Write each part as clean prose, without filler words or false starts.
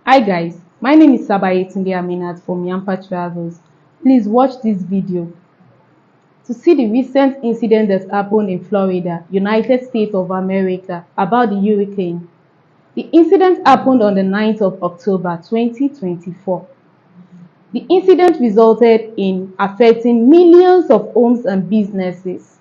Hi guys, my name is Sabayetunde Aminat from Yampa Travels. Please watch this video to see the recent incident that happened in Florida, United States of America, about the hurricane. The incident happened on the 9th of October 2024. The incident resulted in affecting millions of homes and businesses.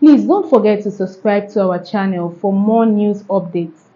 Please don't forget to subscribe to our channel for more news updates.